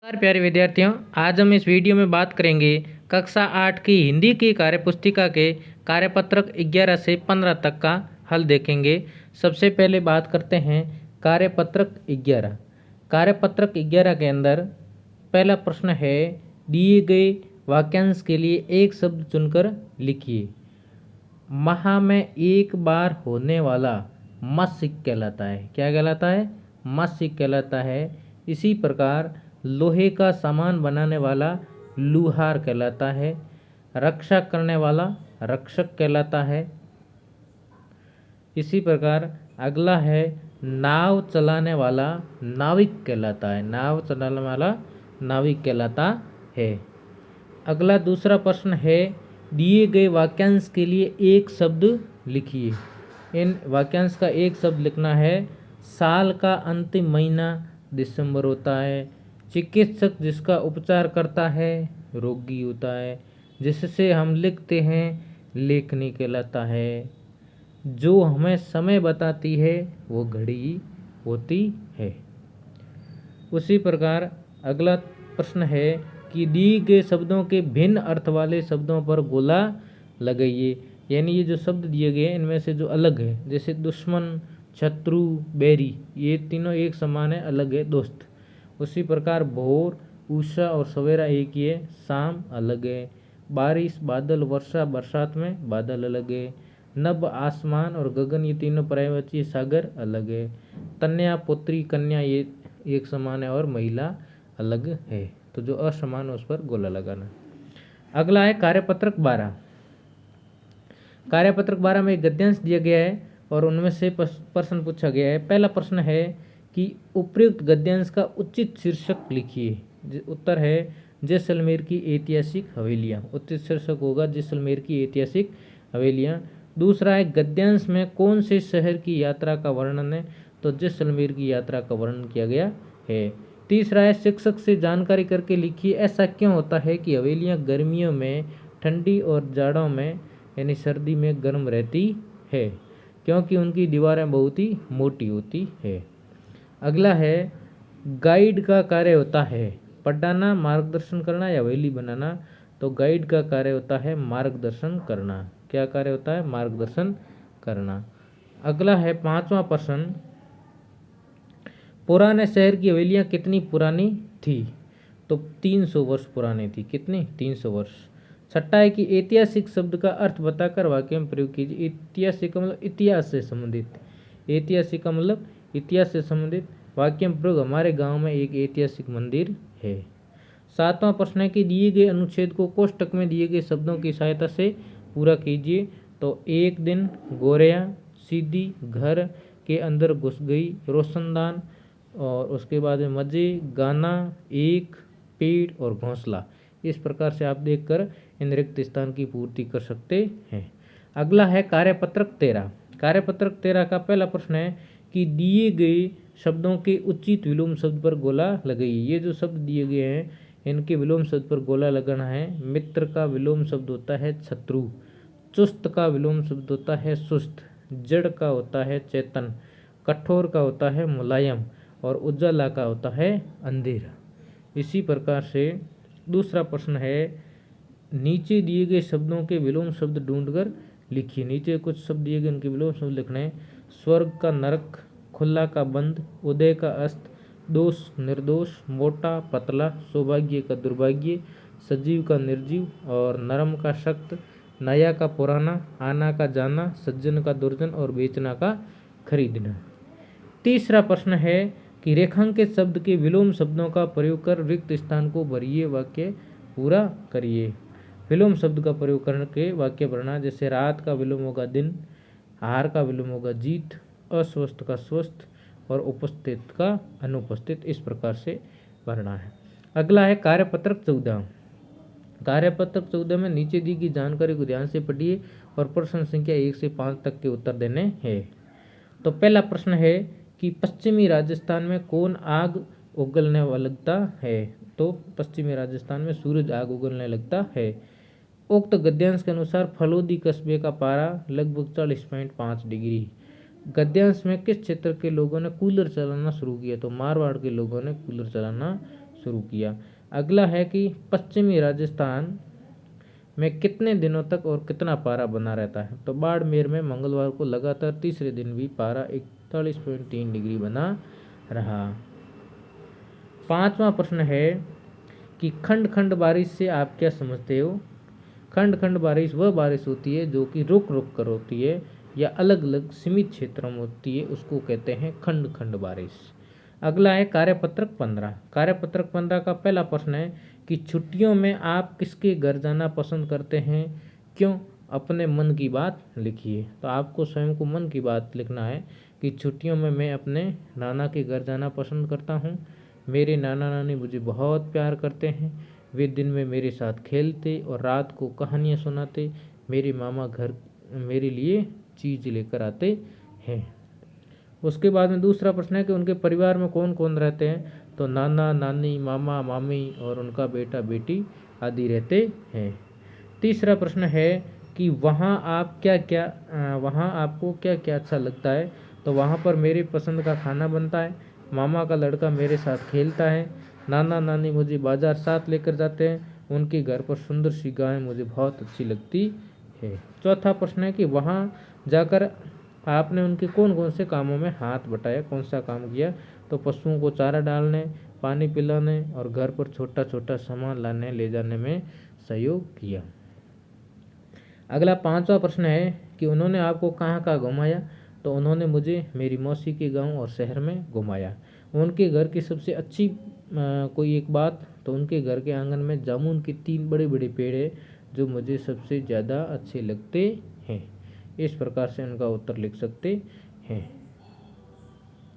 नमस्कार प्यारे विद्यार्थियों, आज हम इस वीडियो में बात करेंगे कक्षा 8 की हिंदी की कार्यपुस्तिका के कार्यपत्रक 11 से 15 तक का हल देखेंगे। सबसे पहले बात करते हैं कार्यपत्रक 11। कार्यपत्रक 11 के अंदर पहला प्रश्न है, दिए गए वाक्यांश के लिए एक शब्द चुनकर लिखिए। माह में एक बार होने वाला मासिक कहलाता है। क्या कहलाता है? मासिक कहलाता है। इसी प्रकार लोहे का सामान बनाने वाला लूहार कहलाता है। रक्षा करने वाला रक्षक कहलाता है। इसी प्रकार अगला है, नाव चलाने वाला नाविक कहलाता है। नाव चलाने वाला नाविक कहलाता है। अगला दूसरा प्रश्न है, दिए गए वाक्यांश के लिए एक शब्द लिखिए। इन वाक्यांश का एक शब्द लिखना है। साल का अंतिम महीना दिसंबर होता है। चिकित्सक जिसका उपचार करता है रोगी होता है। जिससे हम लिखते हैं लेखनी कहलाता है। जो हमें समय बताती है वो घड़ी होती है। उसी प्रकार अगला प्रश्न है कि दिए गए शब्दों के भिन्न अर्थ वाले शब्दों पर गोला लगाइए। यानी ये जो शब्द दिए गए हैं इनमें से जो अलग है, जैसे दुश्मन, शत्रु, बैरी, ये तीनों एक समान है, अलग है दोस्त। उसी प्रकार भोर, उषा और सवेरा एक ही है, शाम अलग है। बारिश, बादल, वर्षा, बरसात में बादल अलग है। नभ, आसमान और गगन ये तीनों पर्यायवाची, सागर अलग है। कन्या, पुत्री, कन्या ये एक समान है और महिला अलग है। तो जो असमान है उस पर गोला लगाना। अगला है कार्यपत्रक 12। कार्यपत्रक 12 में एक गद्यांश दिया गया है और उनमें से प्रश्न पूछा गया है। पहला प्रश्न है कि उपर्युक्त गद्यांश का उचित शीर्षक लिखिए। उत्तर है जैसलमेर की ऐतिहासिक हवेलियाँ। उचित शीर्षक होगा जैसलमेर की ऐतिहासिक हवेलियाँ। दूसरा है, गद्यांश में कौन से शहर की यात्रा का वर्णन है? तो जैसलमेर की यात्रा का वर्णन किया गया है। तीसरा है, शिक्षक से जानकारी करके लिखिए ऐसा क्यों होता है कि हवेलियाँ गर्मियों में ठंडी और जाड़ों में यानी सर्दी में गर्म रहती है? क्योंकि उनकी दीवारें बहुत ही मोटी होती है। अगला है, गाइड का कार्य होता है पढ़ाना, मार्गदर्शन करना या हवेली बनाना? तो गाइड का कार्य होता है मार्गदर्शन करना। क्या कार्य होता है? मार्गदर्शन करना। अगला है 5वां प्रश्न, पुराने शहर की हवेलियाँ कितनी पुरानी थी? तो 300 वर्ष पुरानी थी। कितनी? 300 वर्ष। छठा है कि ऐतिहासिक शब्द का अर्थ बताकर वाक्य में प्रयोग कीजिए। ऐतिहासिक का मतलब इतिहास से संबंधित। ऐतिहासिक का मतलब इतिहास से संबंधित। वाक्य में प्रयोग, हमारे गांव में एक ऐतिहासिक मंदिर है। 7वां प्रश्न है कि दिए गए अनुच्छेद को कोष्टक में दिए गए शब्दों की सहायता से पूरा कीजिए। तो एक दिन, गोरियां, सीधी, घर के अंदर घुस गई, रोशनदान, और उसके बाद में मजे, गाना, एक, पेड़ और घोंसला। इस प्रकार से आप देखकर इन रिक्त स्थान की पूर्ति कर सकते हैं। अगला है कार्यपत्रक 13। कार्यपत्रक 13 का पहला प्रश्न है कि दिए गए शब्दों के उचित विलोम शब्द पर गोला लगाइए। ये जो शब्द दिए गए हैं इनके विलोम शब्द पर गोला लगाना है। मित्र का विलोम शब्द होता है शत्रु। चुस्त का विलोम शब्द होता है सुस्त। जड़ का होता है चेतन। कठोर का होता है मुलायम और उजाला का होता है अंधेरा। इसी प्रकार से दूसरा प्रश्न है, नीचे दिए गए शब्दों के विलोम शब्द ढूंढकर लिखिए। नीचे कुछ शब्द दिए गए उनके विलोम शब्द लिखने हैं। स्वर्ग का नरक, खुला का बंद, उदय का अस्त, दोष निर्दोष, मोटा पतला, सौभाग्य का दुर्भाग्य, सजीव का निर्जीव और नरम का सख्त, नया का पुराना, आना का जाना, सज्जन का दुर्जन और बेचना का खरीदना। तीसरा प्रश्न है कि रेखांकित शब्द के विलोम शब्दों का प्रयोग कर रिक्त स्थान को भरिए, वाक्य पूरा करिए। विलोम शब्द का प्रयोग करके वाक्य भरना, जैसे रात का विलोम होगा दिन, हार का विलोम होगा जीत, अस्वस्थ का स्वस्थ और उपस्थित का अनुपस्थित। इस प्रकार से भरना है। अगला है कार्यपत्रक 14। कार्यपत्रक 14 में नीचे दी गई जानकारी को ध्यान से पढ़िए और प्रश्न संख्या 1 से 5 तक के उत्तर देने हैं। तो पहला प्रश्न है कि पश्चिमी राजस्थान में कौन आग उगलने लगता है? तो पश्चिमी राजस्थान में सूरज आग उगलने लगता है। उक्त गद्यांश के अनुसार फलोदी कस्बे का पारा लगभग 40.5 डिग्री। गद्यांश में किस क्षेत्र के लोगों ने कूलर चलाना शुरू किया? तो मारवाड़ के लोगों ने कूलर चलाना शुरू किया। अगला है कि पश्चिमी राजस्थान में कितने दिनों तक और कितना पारा बना रहता है। तो बाड़मेर में मंगलवार को लगातार तीसरे दिन भी पारा 41.3 डिग्री बना रहा। पांचवा प्रश्न है कि खंड खंड बारिश से आप क्या समझते हो। खंड खंड बारिश वह बारिश होती है जो कि रुक रुक कर होती है या अलग अलग सीमित क्षेत्रों में होती है, उसको कहते हैं खंड खंड बारिश। अगला है कार्यपत्रक 15। कार्यपत्रक 15 का पहला प्रश्न है कि छुट्टियों में आप किसके घर जाना पसंद करते हैं, क्यों। अपने मन की बात लिखिए। तो आपको स्वयं को मन की बात लिखना है कि छुट्टियों में मैं अपने नाना के घर जाना पसंद करता हूँ। मेरे नाना नानी मुझे बहुत प्यार करते हैं। वे दिन में मेरे साथ खेलते और रात को कहानियाँ सुनाते। मेरे मामा घर मेरे लिए चीज़ लेकर आते हैं। उसके बाद में दूसरा प्रश्न है कि उनके परिवार में कौन कौन रहते हैं। तो नाना नानी, मामा मामी और उनका बेटा बेटी आदि रहते हैं। तीसरा प्रश्न है कि वहाँ आपको क्या क्या अच्छा लगता है। तो वहाँ पर मेरे पसंद का खाना बनता है, मामा का लड़का मेरे साथ खेलता है, नाना नानी मुझे बाजार साथ लेकर जाते हैं, उनके घर पर सुंदर सी गाय मुझे बहुत अच्छी लगती है। चौथा प्रश्न है कि वहाँ जाकर आपने उनके कौन कौन से कामों में हाथ बटाया, कौन सा काम किया। तो पशुओं को चारा डालने, पानी पिलाने और घर पर छोटा छोटा सामान लाने ले जाने में सहयोग किया। अगला पांचवा प्रश्न है कि उन्होंने आपको कहाँ कहाँ घुमाया। तो उन्होंने मुझे मेरी मौसी के गांव और शहर में घुमाया। उनके घर की सबसे अच्छी कोई एक बात, तो उनके घर के आंगन में जामुन के 3 बड़े बड़े पेड़ है जो मुझे सबसे ज़्यादा अच्छे लगते हैं। इस प्रकार से उनका उत्तर लिख सकते हैं।